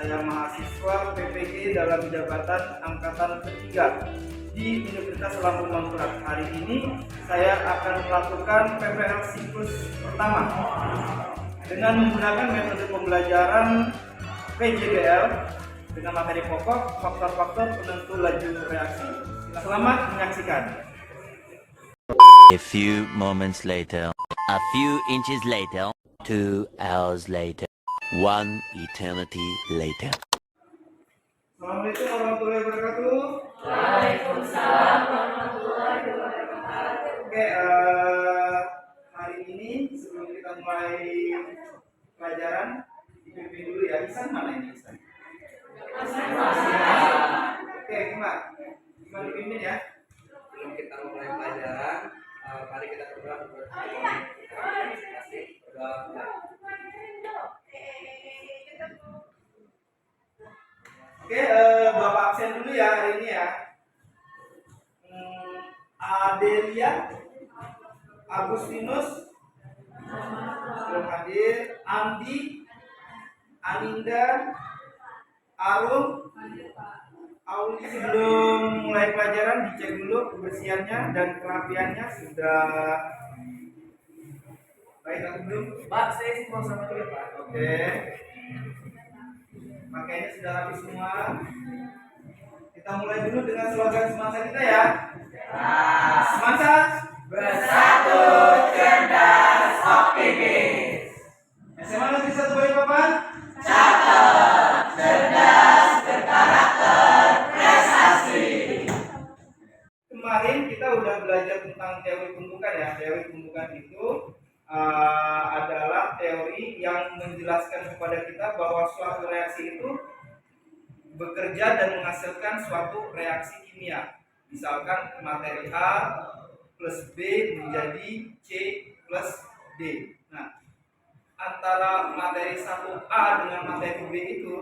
Saya mahasiswa PPG dalam jabatan angkatan ketiga di Universitas Lampung Mangkurat. Hari ini saya akan melakukan PPL siklus pertama dengan menggunakan metode pembelajaran PJBL dengan materi pokok faktor-faktor penentu laju reaksi. Selamat menyaksikan. A few moments later, a few inches later, 2 hours later, 1 eternity later. Assalamualaikum warahmatullahi wabarakatuh. Waalaikumsalam warahmatullahi wabarakatuh. Oke, hari ini sebelum kita mulai pelajaran, dipimpin dulu ya. Isan mana ini Isan? Oke, gimana dipimpin ya? Sebelum kita mulai pelajaran, mari kita berdoa untuk masing-masing berdoa. Oke, Bapak absen dulu ya hari ini ya. Adelia, Agustinus belum hadir. Andi, Aninda, Arum, Auli. Sebelum mulai pelajaran dicek dulu kebersihannya dan kerapiannya sudah baik atau belum? Pak, saya sih mau sama dulu Pak. Oke. Pakaiannya sudah rapi semua. Kita mulai dulu dengan slogan semangsa kita ya. Semangsa Bersatu, cerdas, optimis. SMA Negeri 1 Balikpapan. Cakep, cerdas, berkarakter, prestasi. Kemarin kita udah belajar tentang teori tumbukan ya. Teori tumbukan itu adalah teori yang menjelaskan kepada kita bahwa suatu reaksi itu bekerja dan menghasilkan suatu reaksi kimia. Misalkan materi A plus B menjadi C plus D. Nah, antara materi 1A dengan materi B itu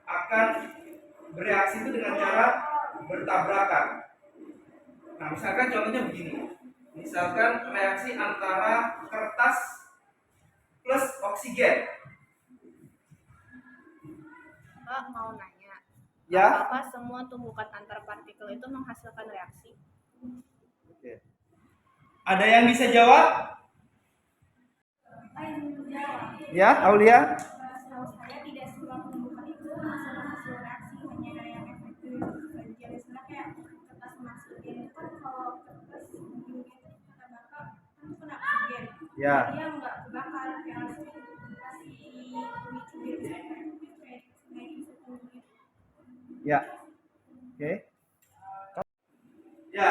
akan bereaksi itu dengan cara bertabrakan. Nah, misalkan contohnya begini. Misalkan reaksi antara kertas plus oksigen. Pak mau nanya, Ya. apakah semua tumbukan antar partikel itu menghasilkan reaksi? Oke. Ada yang bisa jawab? Ya, Aulia. Setahu saya tidak semua tumbukan itu menghasilkan reaksi, hanya yang efektif saja. Misalnya kayak kertas sama oksigen itu kan kalau kertas ujungnya itu kita bakar kan kena oksigen. Ya. Dia nggak kebakar, yang langsung kasih pemicu biar bisa efektif kayak bisa tumbuh gitu. Ya. Oke. Ya,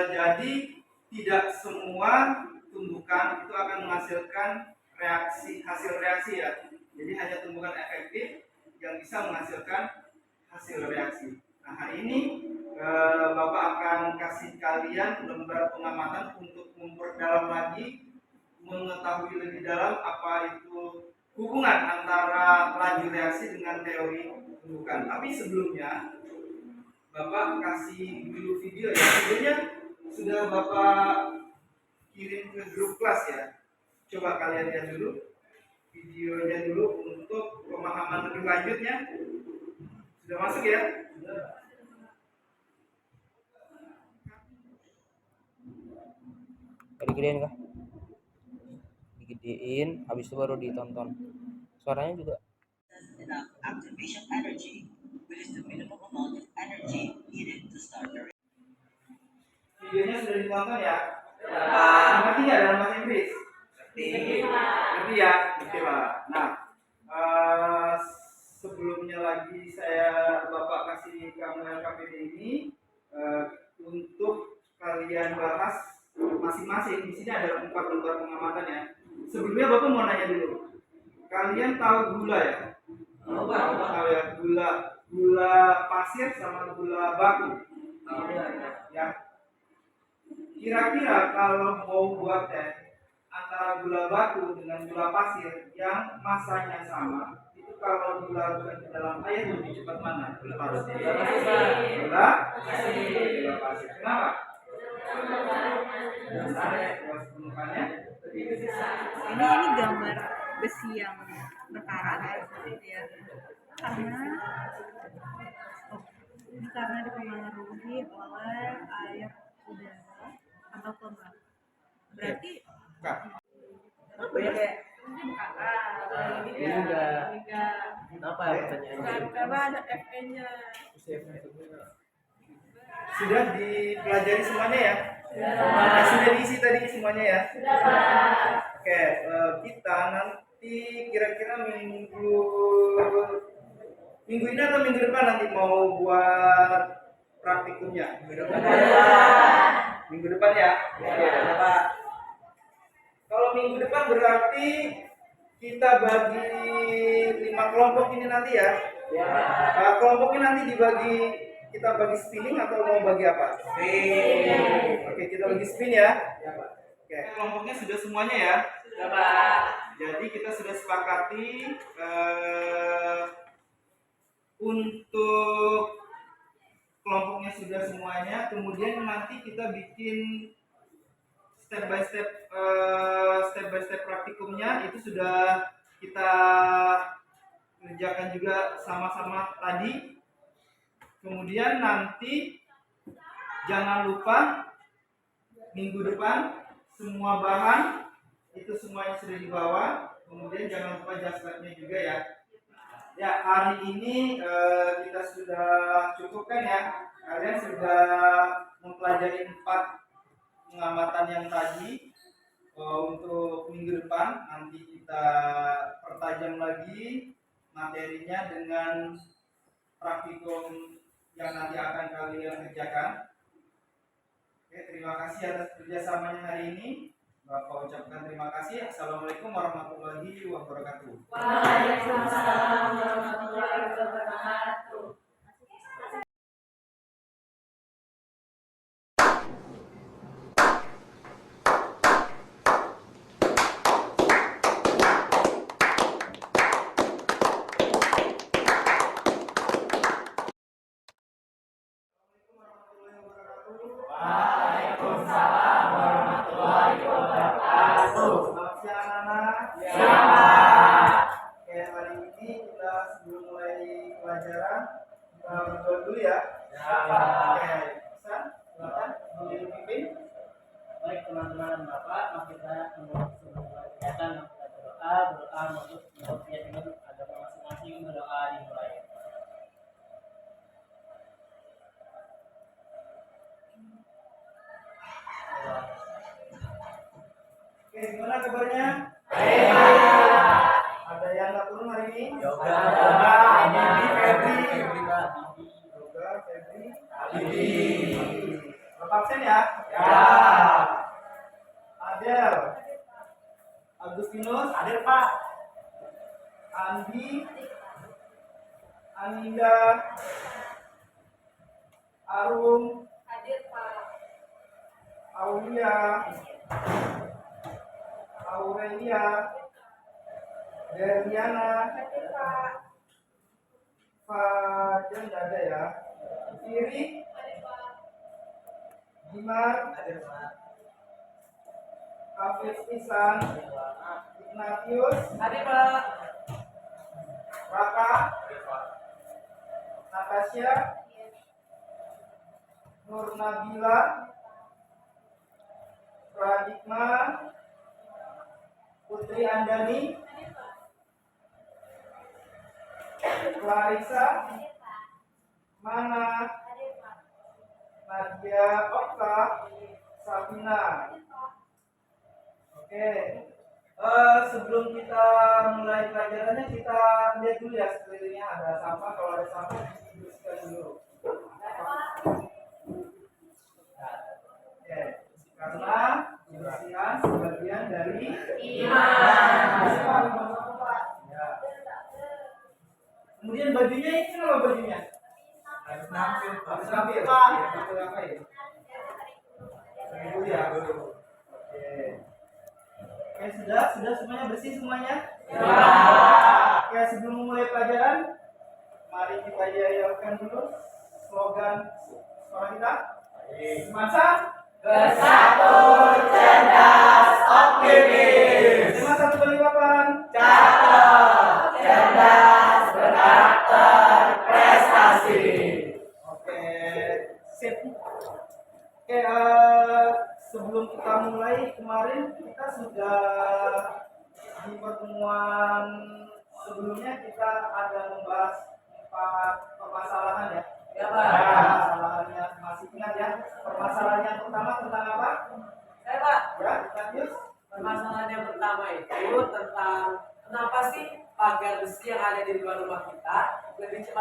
jadi tidak semua tumbukan itu akan menghasilkan hasil reaksi ya. Jadi hanya tumbukan efektif yang bisa menghasilkan hasil reaksi. Nah, hari ini Bapak akan kasih kalian lembar pengamatan untuk memperdalam lagi, mengetahui lebih dalam apa itu hubungan antara laju reaksi dengan teori tumbukan. Tapi sebelumnya Bapak kasih dulu video ya. Videonya sudah Bapak kirim ke grup kelas ya. Coba kalian lihat dulu videonya dulu untuk pemahaman lebih lanjutnya. Sudah masuk ya? Digedein kah? Digedein, habis itu baru ditonton. Suaranya juga. Enough activation energy, which is the minimum amount of energy needed to start the reaction. Videonya sudah ditonton ya? Ngerti nggak dalam bahasa Inggris? Ngerti ya? Oke Pak. Nah, sebelumnya lagi Bapak kasih kamu KPD ini untuk kalian bahas masing-masing. Di sini ada 4 lembar pengamatan ya. Sebelumnya Bapak mau nanya dulu. Kalian tahu gula ya? Tahu ya, gula pasir sama gula baku. Ya. Kira-kira kalau mau buat teh antara gula batu dengan gula pasir yang masanya sama, itu kalau dilarutkan ke dalam air lebih cepat mana? Gula pasir. Gula pasir. Kenapa? Ini gambar besi yang berkarat ya. karena dipengaruhi oleh air, udara, atau lembab. Berarti Kak. Apa ya kayak? Enggak. Kenapa ya pertanyaannya? Karena ada FE-nya. Sudah dipelajari semuanya ya? Sudah diisi tadi semuanya ya? Oke, kita nanti kira-kira minggu ini atau minggu depan nanti mau buat praktikumnya? Minggu depan ya? Ya, Pak. Kalau minggu depan berarti kita bagi 5 kelompok ini nanti ya? Ya. Kelompoknya nanti kita bagi spinning atau mau bagi apa? Spin. Oke, kita bagi spin ya. Ya, Pak. Oke, kelompoknya sudah semuanya ya. Ya, Pak. Jadi kita sudah sepakati untuk kelompoknya sudah semuanya. Kemudian nanti kita bikin step by step praktikumnya itu sudah kita kerjakan juga sama-sama tadi. Kemudian nanti jangan lupa minggu depan semua bahan itu semuanya sudah dibawa. Kemudian jangan lupa jas labnya juga ya. Ya, hari ini kita sudah cukupkan ya. Kalian sudah mempelajari 4 pengamatan yang tadi. Untuk minggu depan nanti kita pertajam lagi materinya dengan praktikum yang nanti akan kalian kerjakan. Oke, terima kasih atas kerjasamanya hari ini. Bapak ucapkan terima kasih. Assalamualaikum warahmatullahi wabarakatuh. Waalaikumsalam warahmatullahi wabarakatuh. Waalaikumsalam warahmatullahi wabarakatuh. Selamat siang anak-anak. Oke, hari ini kita sebelum mulai pelajaran kita berdoa dulu ya. Oke, Hasan, silakan dipimpin. Baik teman-teman dan Bapak, mari kita sebelum mulai kegiatan kita berdoa untuk kegiatan agama masing-masing, berdoa dimulai. Oke, gimana kabarnya? Ada yang nggak turun hari ini? Yoga. Ini Febri. Pak. Yoga, Febri. Habibie. Bapak absen ya? Ya. Adel. Agustinus. Hadir Pak. Andi. Aninda. Arum. Hadir Pak. Aulia. Aurelia. Deriana. Hadir Pak. Fajar nggak ada ya. Iri. Hadir Pak. Dimar. Hadir, Pak. Hafiz Isan. Ignatius. Hadir Pak. Raka. Natasha. Nur Nabila. Pradikma. Putri Andani. Clarissa. Mana. Nadia Okta. Safina. Oke. Sebelum kita mulai pelajarannya kita lihat dulu ya sekelilingnya ada sampah. Kalau ada sampah dibersihkan dulu. Oke. Karena kebersihan sebagian dari iman. Ya. Kemudian bajunya ini kenapa bajunya? Harus nampil, Pak. Habis tampil. Tampil apa ya? Ibu ya. Oke. Oke, sudah semuanya bersih semuanya? Ya. Oke, sebelum mulai pelajaran, mari kita yayalkan dulu slogan sekolah kita. Semasa Bersatu, cerdas, optimis. 5, 1, 2, 3, 4. Cakep, cerdas, berkarakter.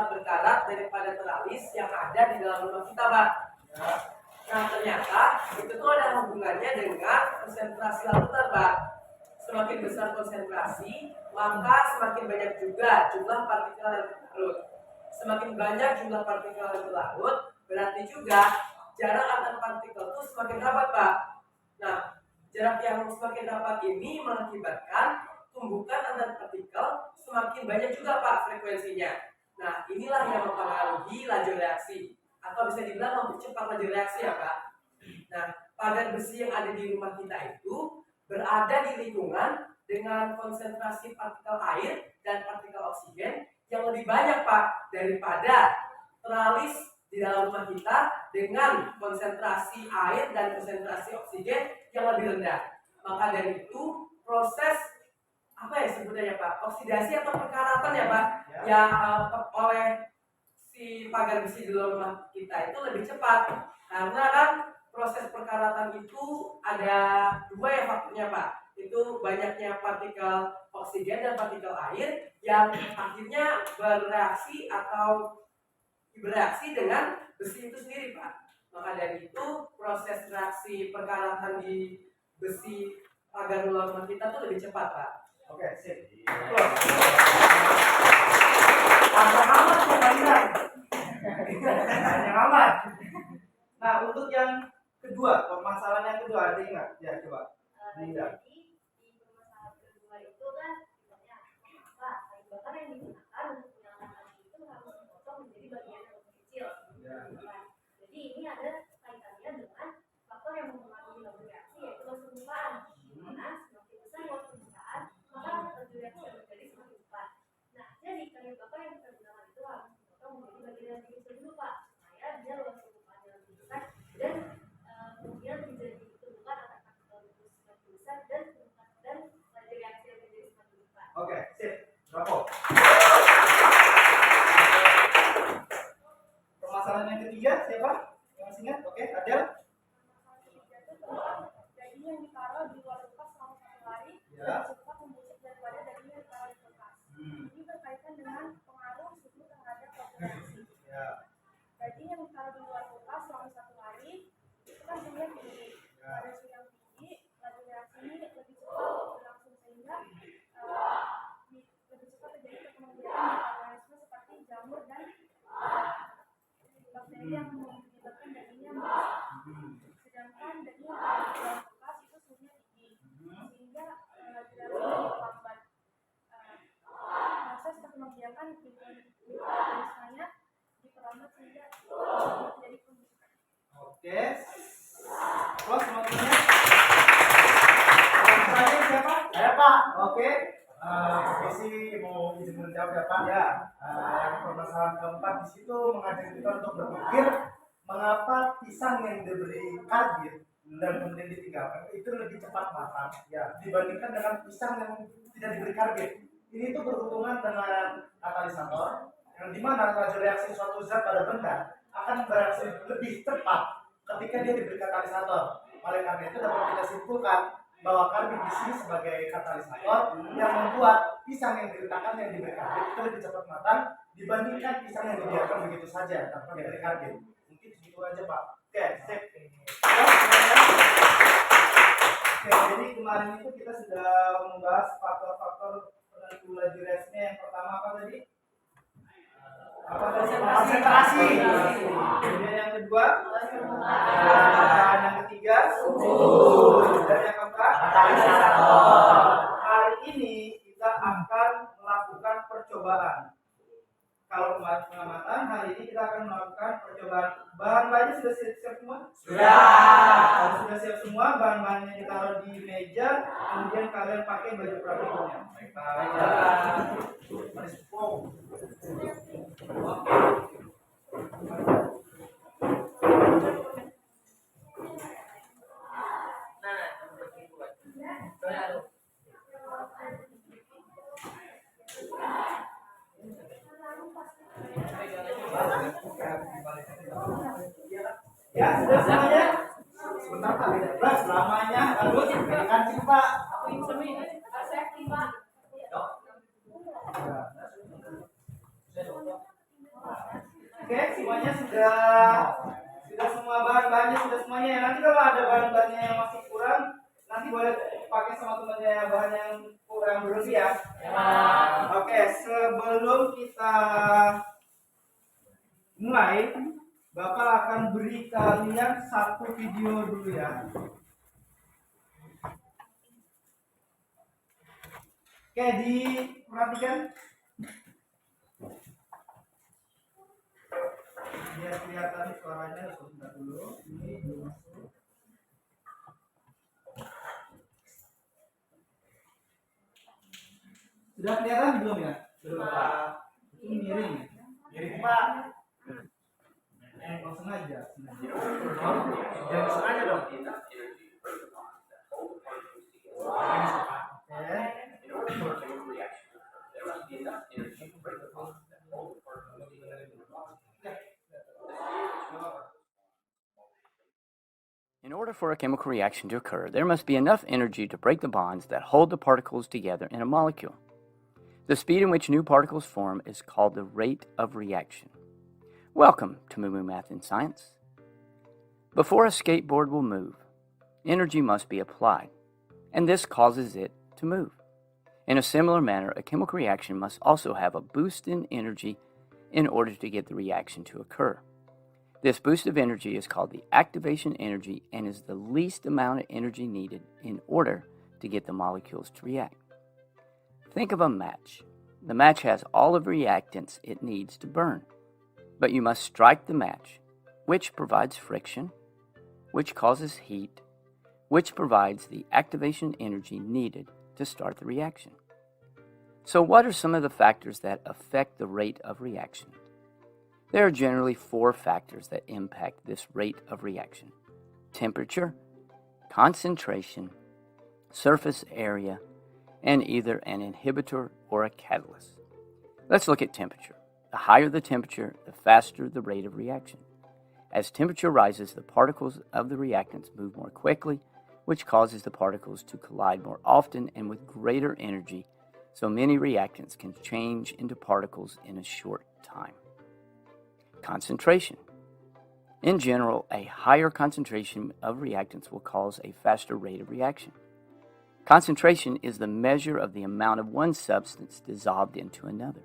cepat berkarat daripada teralis yang ada di dalam rumah kita, Pak. Nah, ternyata itu tuh ada hubungannya dengan konsentrasi larutan, Pak. Semakin besar konsentrasi, maka semakin banyak juga jumlah partikel yang berlarut. Semakin banyak jumlah partikel yang berlarut, berarti juga jarak antar partikel itu semakin rapat, Pak. Nah, jarak yang semakin rapat ini mengakibatkan tumbukan antar partikel semakin banyak juga, Pak, frekuensinya. Nah, inilah yang mempengaruhi laju reaksi, atau bisa dibilang mempercepat laju reaksi ya, Pak. Nah, pagar besi yang ada di rumah kita itu berada di lingkungan dengan konsentrasi partikel air dan partikel oksigen yang lebih banyak, Pak, daripada teralis di dalam rumah kita dengan konsentrasi air dan konsentrasi oksigen yang lebih rendah. Maka dari itu proses apa ya sebenarnya, Pak, oksidasi atau perkaratan ya, Pak, yang oleh si pagar besi di dalam rumah kita itu lebih cepat, karena kan proses perkaratan itu ada dua ya faktornya, Pak. Itu banyaknya partikel oksigen dan partikel air yang akhirnya bereaksi dengan besi itu sendiri, Pak. Maka dari itu proses reaksi perkaratan di besi pagar luar rumah kita tuh lebih cepat, Pak. Oke, sip. Panjang amat ya, panjang. Panjang amat. Nah, untuk yang kedua, permasalahan yang kedua, ada ingat? Ya, coba. Linda. Jadi di permasalahan kedua itu kan misalnya apa kayu bakar yang digunakan untuk menyalakan api itu harus dipotong menjadi bagian yang lebih kecil. Ya. Jadi ini ada kaitannya dengan faktor yang mempengaruhi laju reaksi yaitu luas permukaan. Dimana semakin besar luas permukaan maka laju reaksi yang terjadi semakin cepat. Nah, jadi kayu bakar yang kita gunakan itu harus dipotong menjadi bagian yang lebih kecil dulu, Pak, supaya dia luas permukaannya lebih besar dan kemudian bisa ditentukan antara partikel semakin besar dan laju reaksi yang menjadi semakin cepat. Oke, sip. Bravo. Permasalahan yang ketiga, siapa? Yang masih ingat? Oke, Adel. Daging yang ditaruh di luar kulkas selama 1 hari Ya. lebih cepat membusuk daripada daging yang ditaruh di kulkas. Ini berkaitan dengan pengaruh suhu terhadap laju reaksi. Ya. Daging yang ditaruh di luar kulkas selama 1 hari itu kan suhunya tinggi. Pada suhu yang tinggi, laju reaksi ini lebih cepat berlangsung sehingga lebih cepat terjadi kemungkinan mikroorganisme seperti jamur dan bakteri yang menyebabkan dagingnya membusuk. Sedangkan daging yang ada di dalam kulkas itu suhunya tinggi, sehingga laju reaksinya lambat. Proses perkembangbiakan mikroorganismenya diperlambat sehingga terjadi pembusukan. Oke. Terus semuanya. Permasalahannya siapa? Saya Pak, Oke. visi mau izin menjawab ya Pak. Ya. Yang permasalahan keempat di situ mengajak kita untuk berpikir mengapa pisang yang diberi karbit dan kemudian ditinggalkan itu lebih cepat matang ya dibandingkan dengan pisang yang tidak diberi karbit. Ini tuh berhubungan dengan katalisator yang dimana laju reaksi suatu zat pada benda akan bereaksi lebih cepat ketika dia diberi katalisator. Oleh karena itu dapat kita simpulkan bahwa karbit di sini sebagai katalisator yang membuat pisang yang diletakkan yang diberi karbit itu lebih cepat matang dibandingkan pisang yang dibiarkan begitu saja tanpa diberi karbit. Mungkin segitu aja Pak. Oke, sip. Oke, jadi kemarin itu kita sudah membahas faktor-faktor penentu laju reaksinya. Yang pertama apa tadi? Apa tadi? Konsentrasi. Kemudian yang kedua? Dan yang ketiga? Dan yang keempat? Hari ini kita akan melakukan percobaan. Kalau kemarin pengamatan, hari ini kita akan melakukan percobaan. Bahan-bahannya sudah siap semua? Kalau sudah siap semua, bahan-bahannya ditaruh di meja, kemudian kalian pakai baju praktikumnya. Ya, sudah semuanya? Sebentar Pak, Blas, lamanya harus dikancing Pak. Oke, semuanya sudah semua bahan-bahannya sudah semuanya ya. Nanti kalau ada bahan-bahannya yang masih kurang, nanti boleh pakai sama temannya bahan yang kurang dulu ya. Oke, sebelum kita mulai, Bapak akan beri kalian satu video dulu ya. Oke, diperhatikan. Biar kelihatan suaranya, sebentar dulu. Ini belum masuk. Sudah kelihatan belum ya? Belum, Pak. Ini miring. Miring, Pak. Langsung aja. Jangan sengaja dong. In order for a chemical reaction to occur, there must be enough energy to break the bonds that hold the particles together in a molecule. The speed in which new particles form is called the rate of reaction. Welcome to Moo Math and Science. Before a skateboard will move, energy must be applied, and this causes it to move. In a similar manner, a chemical reaction must also have a boost in energy in order to get the reaction to occur. This boost of energy is called the activation energy and is the least amount of energy needed in order to get the molecules to react. Think of a match. The match has all of the reactants it needs to burn, but you must strike the match, which provides friction, which causes heat, which provides the activation energy needed to start the reaction. So what are some of the factors that affect the rate of reaction? There are generally 4 factors that impact this rate of reaction: temperature, concentration, surface area, and either an inhibitor or a catalyst. Let's look at temperature. The higher the temperature, the faster the rate of reaction. As temperature rises, the particles of the reactants move more quickly, which causes the particles to collide more often and with greater energy, so many reactants can change into particles in a short time. Concentration. In general, a higher concentration of reactants will cause a faster rate of reaction. Concentration is the measure of the amount of one substance dissolved into another.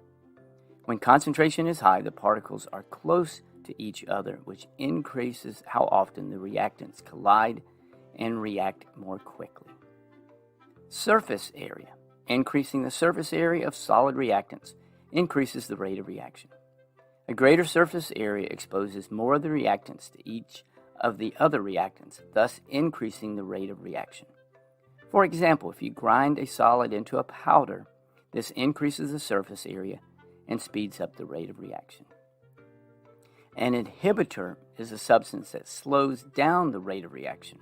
When concentration is high, the particles are close to each other, which increases how often the reactants collide and react more quickly. Surface area. Increasing the surface area of solid reactants increases the rate of reaction. A greater surface area exposes more of the reactants to each of the other reactants, thus increasing the rate of reaction. For example, if you grind a solid into a powder, this increases the surface area and speeds up the rate of reaction. An inhibitor is a substance that slows down the rate of reaction.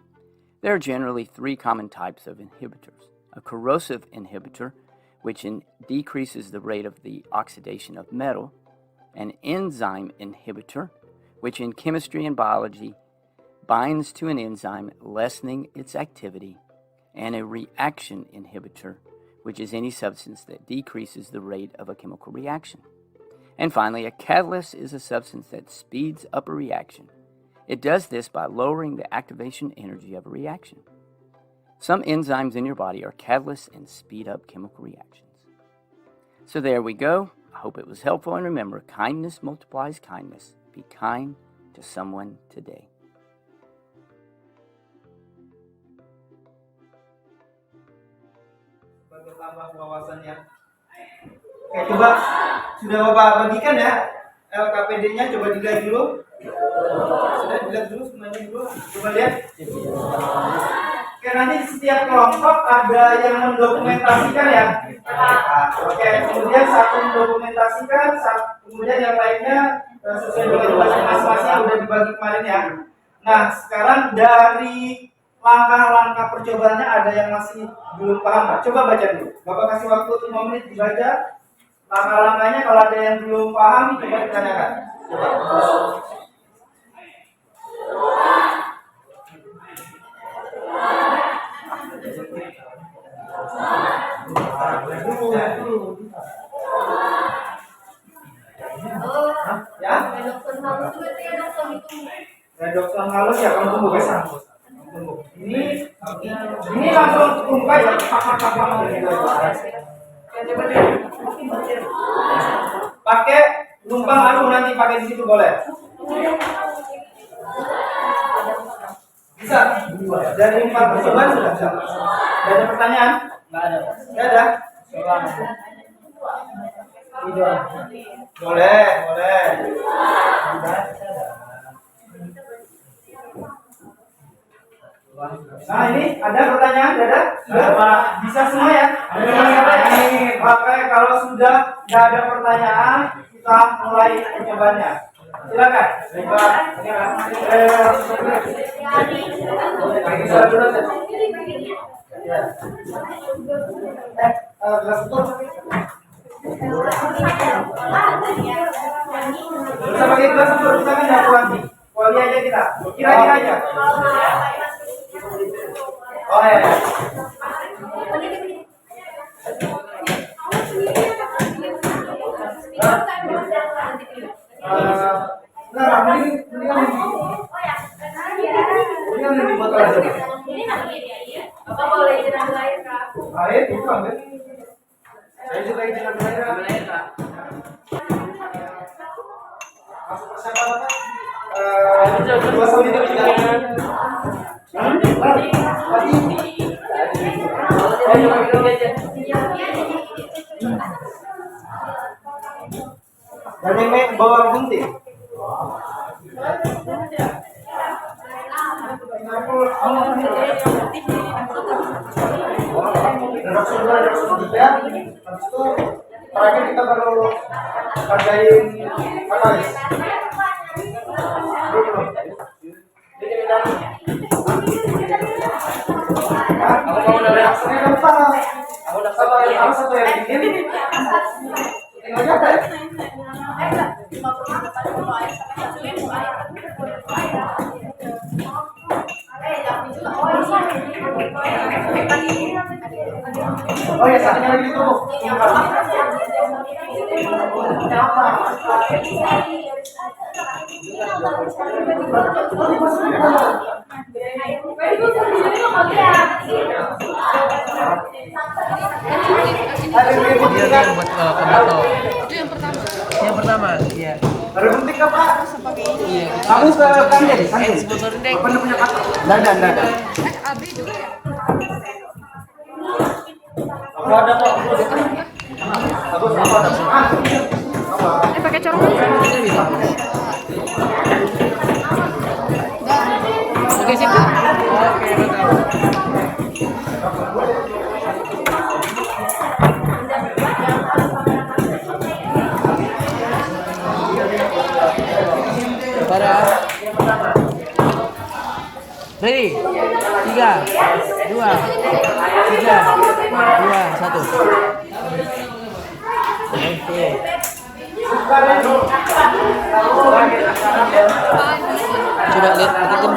There are generally 3 common types of inhibitors: a corrosive inhibitor, which decreases the rate of the oxidation of metal; an enzyme inhibitor, which in chemistry and biology binds to an enzyme, lessening its activity; and a reaction inhibitor, which is any substance that decreases the rate of a chemical reaction. And finally, a catalyst is a substance that speeds up a reaction. It does this by lowering the activation energy of a reaction. Some enzymes in your body are catalysts and speed up chemical reactions. So there we go. I hope it was helpful, and remember, kindness multiplies kindness. Be kind to someone today. Sebagai tambah wawasannya. Oke, coba sudah Bapak bagikan ya LKPD-nya, coba dilihat dulu. Sudah dilihat dulu semuanya dulu. Coba lihat. Oke, nanti di setiap kelompok ada yang mendokumentasikan ya. Oke, kemudian satu mendokumentasikan, kemudian yang lainnya sesuai dengan tugasnya masing-masing yang udah dibagi kemarin ya. Nah, sekarang dari langkah-langkah percobaannya ada yang masih belum paham, Pak. Coba baca dulu. Bapak kasih waktu 5 menit dibaca. Langkah-langkahnya kalau ada yang belum paham, coba ditanyakan. Coba. Ya? Redoxon halus ya, kamu tunggu guys. Tunggu. Ini langsung tumpah ya, pakai lumpang alu nanti pakai di situ boleh. Bisa. Dari 4 percobaan sudah bisa. Ada pertanyaan? Nggak ada. Nggak ada. Boleh, boleh. Nah ini ada pertanyaan, ada? Bisa semua ya? Oke, kalau sudah nggak ada pertanyaan, kita mulai percobaannya. Silakan. Bisa pakai gelas untuk kita kan nggak lagi. Kuali aja kita. Kira-kira aja. Oh ya. Nah, mendingan di botol aja. Apa boleh jiran air kak? Air itu ambil. Saya juga jiran air. Masuk persiapan apa? 2 sampai 3. Dan yang bawa gunting. Terakhir kita baru kerjain katalis. Kalau udah reaksinya gampang. Harus satu yang dingin. Tinggal nyata ya. Oh ya, saatnya lagi itu. Yang pertama, iya. Baru gunting apa? Iya. Kamu ke kantin, kantin. Apa punya kata? Dadan. Abi juga ya. Ada kok. Bagus, apa ada? Pakai corong aja. Oke, sip. Oke, betul. Ready? 3, 2, 1. Oke. Sudah lihat begitu tuh.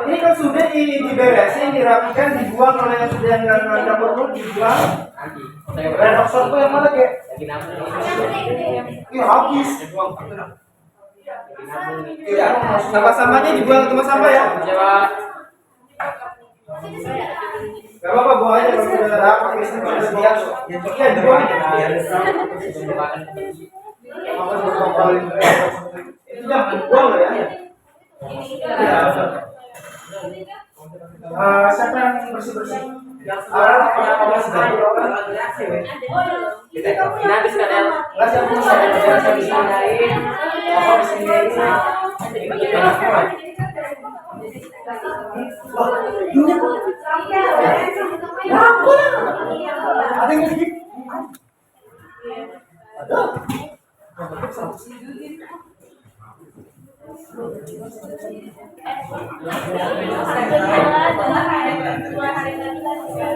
Ini kan sudah diberesin, dirapikan, dibuang. Kalau yang sudah nggak perlu dibuang. Redoxon tuh yang mana kayak? Iya habis. Iya, sampah-sampahnya dibuang ke tempat sampah ya. Gak apa-apa, buang aja kalau sudah rapat. Iya, dibuang. Itu jangan dibuang loh ya. Siapa yang bersih-bersih? Ada yang gigit? Ada.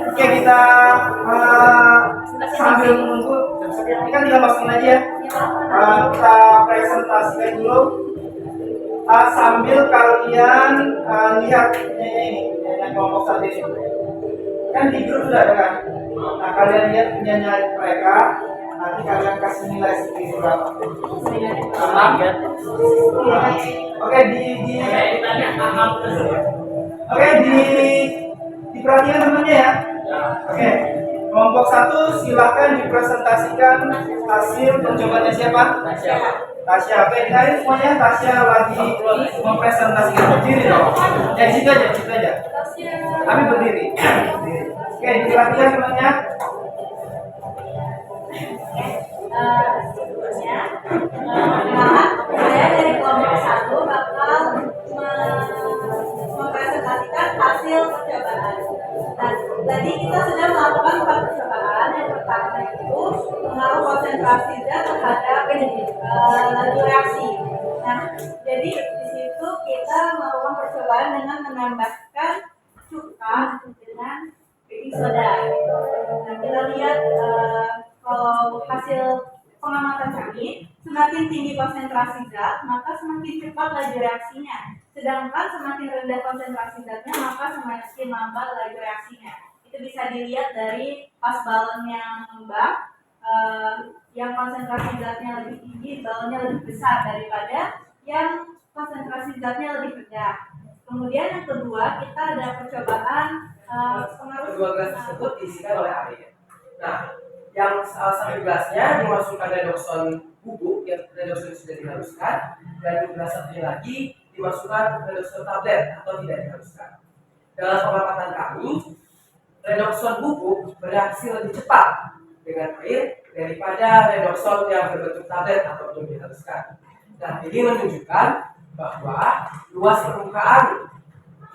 Oke, kita sambil menunggu, ini kan tinggal masukin aja ya. Kita presentasikan dulu. Sambil kalian lihat ini yang kelompok tadi. Kan di grup sudah ada kan? Nah, kalian lihat punyanya mereka. Nanti kalian kasih nilai seperti berapa? Oke, diperhatikan temannya ya. Oke, kelompok 1 silakan dipresentasikan hasil percobaannya siapa? Tasya. Oke, dihari semuanya. Tasya lagi mempresentasikan berdiri dong. Ya, situ aja. Kami berdiri. Oke, diperhatikan semuanya. Saya dari kelompok 1 bakal mempresentasikan hasil percobaan. Nah, tadi kita sudah melakukan 4 percobaan. Yang pertama itu mengaruh konsentrasi zat terhadap laju reaksi. Nah, jadi di situ kita melakukan percobaan dengan menambahkan cuka dengan baking soda. Nah, kita lihat kalau hasil pengamatan kami, semakin tinggi konsentrasi zat, maka semakin cepat laju reaksinya. Sedangkan semakin rendah konsentrasi zatnya, maka semakin lambat laju reaksinya. Itu bisa dilihat dari pas balon yang mengembang, yang konsentrasi zatnya lebih tinggi, balonnya lebih besar daripada yang konsentrasi zatnya lebih rendah. Kemudian yang kedua, kita ada percobaan pengaruh. Kedua gelas tersebut diisikan oleh air. Nah, yang satu gelasnya dimasukkan redoxon bubuk yang redoxon sudah dihaluskan, dan di gelas satunya lagi dimasukkan redoxon tablet atau tidak dihaluskan. Dalam pengamatan kami, redoxon bubuk bereaksi lebih cepat dengan air daripada redoxon yang berbentuk tablet atau belum dihaluskan. Nah, ini menunjukkan bahwa luas permukaan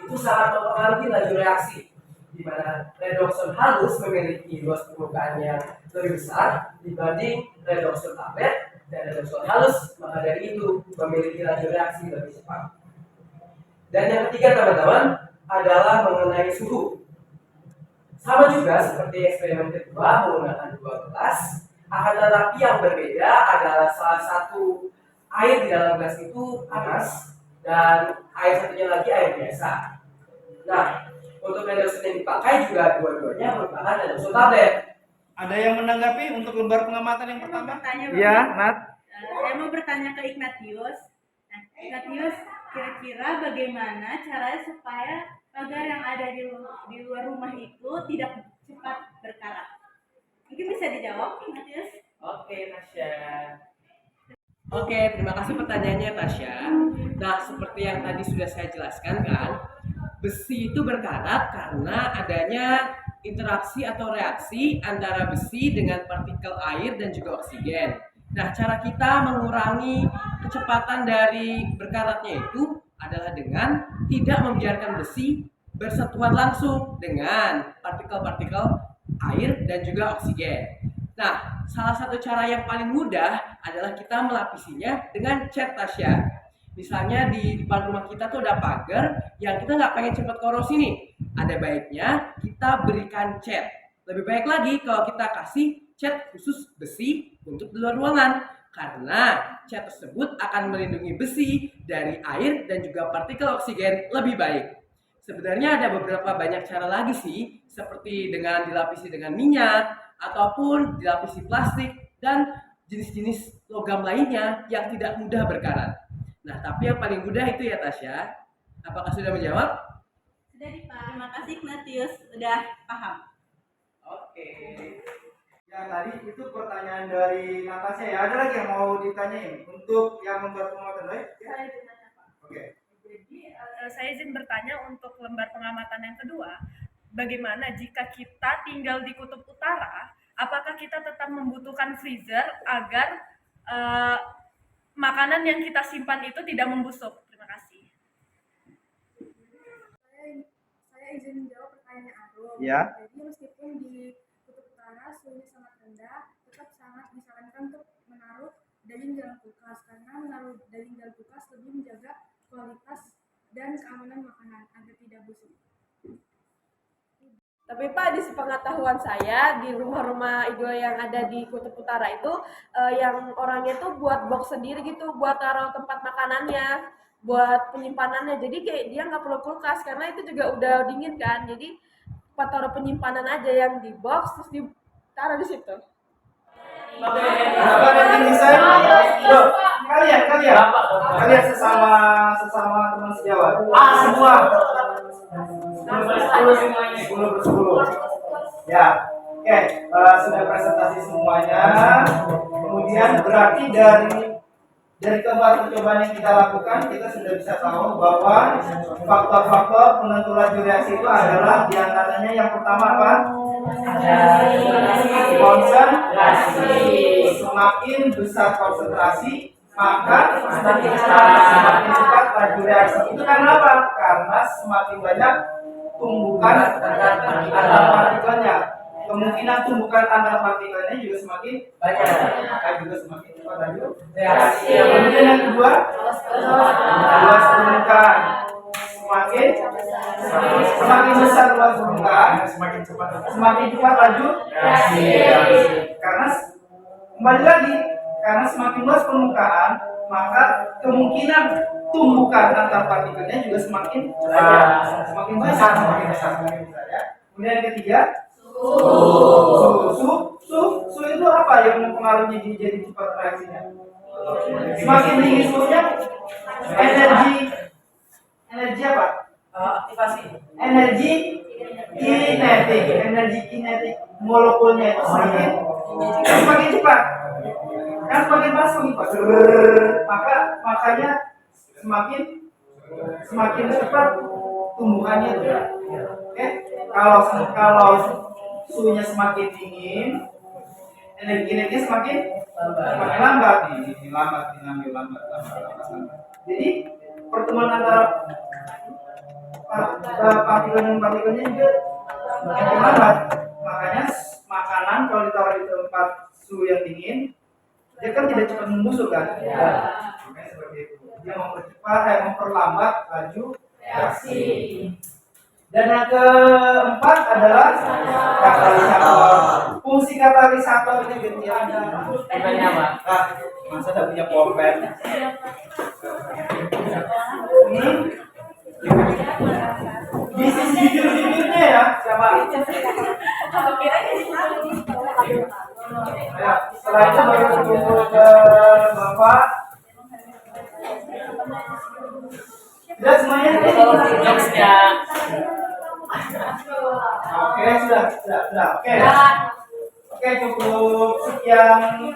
itu sangat mempengaruhi laju reaksi, di mana redoxon halus memiliki luas permukaan yang lebih besar dibanding redoxon tablet, dan redoxon halus maka dari itu memiliki laju reaksi lebih cepat. Dan yang ketiga teman-teman adalah mengenai suhu. Sama juga seperti eksperimen kedua menggunakan 2 gelas, akan tetapi yang berbeda adalah salah satu air di dalam gelas itu panas dan air satunya lagi air biasa. Nah, untuk redoxon yang dipakai juga dua-duanya merupakan redoxon tablet. Ada yang menanggapi untuk lembar pengamatan yang pertama? Ya, Nat. saya mau bertanya ke Ignatius. Nah, Ignatius, kira-kira bagaimana caranya supaya pagar yang ada di luar rumah itu tidak cepat berkarat? Mungkin bisa dijawab, Ignatius? Oke, Tasya. Oke, terima kasih pertanyaannya, Tasya. Nah, seperti yang tadi sudah saya jelaskan kan, besi itu berkarat karena adanya interaksi atau reaksi antara besi dengan partikel air dan juga oksigen. Nah, cara kita mengurangi kecepatan dari berkaratnya itu adalah dengan tidak membiarkan besi bersentuhan langsung dengan partikel-partikel air dan juga oksigen. Nah, salah satu cara yang paling mudah adalah kita melapisinya dengan cat, Tasya. Misalnya di depan rumah kita tuh ada pagar yang kita nggak pengen cepat korosi nih. Ada baiknya kita berikan cat. Lebih baik lagi kalau kita kasih cat khusus besi untuk di luar ruangan. Karena cat tersebut akan melindungi besi dari air dan juga partikel oksigen lebih baik. Sebenarnya ada beberapa banyak cara lagi sih, seperti dengan dilapisi dengan minyak, ataupun dilapisi plastik, dan jenis-jenis logam lainnya yang tidak mudah berkarat. Nah, tapi yang paling mudah itu ya, Tasya. Apakah sudah menjawab? Sudah, Pak. Terima kasih, Ignatius. Sudah paham. Oke. Ya, tadi itu pertanyaan dari Natasha ya. Ada lagi yang mau ditanyain untuk yang membuat pengamatan baik? Ya? Saya bertanya, Pak. Oke. Jadi saya izin bertanya untuk lembar pengamatan yang kedua, bagaimana jika kita tinggal di kutub utara, apakah kita tetap membutuhkan freezer agar makanan yang kita simpan itu tidak membusuk? Terima kasih. Saya izin menjawab pertanyaan Arum. Ya. Jadi meskipun di kutub utara suhunya sangat rendah, tetap sangat disarankan untuk menaruh daging dalam kulkas, karena menaruh daging dalam kulkas lebih menjaga Tapi Pak, di sepengetahuan saya di rumah-rumah idola yang ada di Kutub Utara itu yang orangnya tuh buat box sendiri gitu, buat taruh tempat makanannya, buat penyimpanannya. Jadi kayak dia nggak perlu kulkas karena itu juga udah dingin kan. Jadi tempat taruh penyimpanan aja yang di box terus ditaruh di situ. Apa nanti desain? Loh, kalian sesama teman sejawat. Semua. 10 bersepuluh. Ya, oke. Sudah presentasi semuanya. Kemudian berarti dari keempat percobaan yang kita lakukan, kita sudah bisa tahu bahwa faktor-faktor penentu laju reaksi itu adalah diantaranya yang pertama apa? Konsentrasi. Semakin besar konsentrasi, maka semakin cepat laju reaksi. Itu karena apa? Karena semakin banyak tumbukan antar partikelnya. Kemungkinan tumbukan antar partikelnya juga semakin banyak, maka juga semakin cepat laju reaksi. Kemudian yang kedua, luas permukaan. Semakin besar luas permukaan, semakin cepat laju reaksi. Karena kembali lagi, karena semakin luas permukaan, maka kemungkinan tumbukan antar partikelnya juga semakin besar ya. Kemudian yang ketiga, suhu itu apa yang mempengaruhi jadi cepat reaksinya? Semakin tinggi suhunya, energi apa? Aktivasi. Energi kinetik molekulnya itu semakin cepat. Kan semakin pas semakin cepat. Makanya semakin cepat tumbuhannya itu. Oke? Kalau suhunya semakin dingin, energi kinetiknya semakin lambat. Ini lambat. Jadi pertemuan antara partikel dan partikelnya juga semakin lambat. Makanya makanan kalau ditaruh di tempat suhu yang dingin, dia kan tidak cepat membusuk kan? Makanya seperti itu. Dia memperlambat laju reaksi. Dan yang keempat adalah katalisator. Fungsi katalisator ini ada. Masa tidak punya pulpen? Ini di sisi bibirnya ya, siapa? Ya, setelah itu baru kumpul ke Bapak. Sudah semuanya? Oke, sudah. Oke, cukup sekian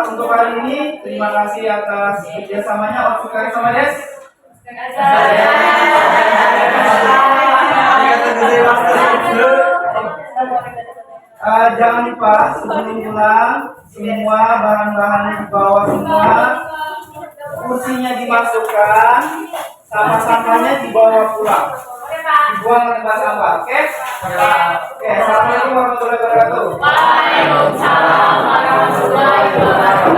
untuk hari ini. Terima kasih atas kerjasamanya. Oke, sama Des. Jangan lupa sebelum pulang semua bahan-bahannya dibawa semua, kursinya dimasukkan, sampah-sampahnya dibawa pulang, dibuang ke tempat sampah. Oke? Assalamualaikum warahmatullahi wabarakatuh. Waalaikumsalam warahmatullahi wabarakatuh.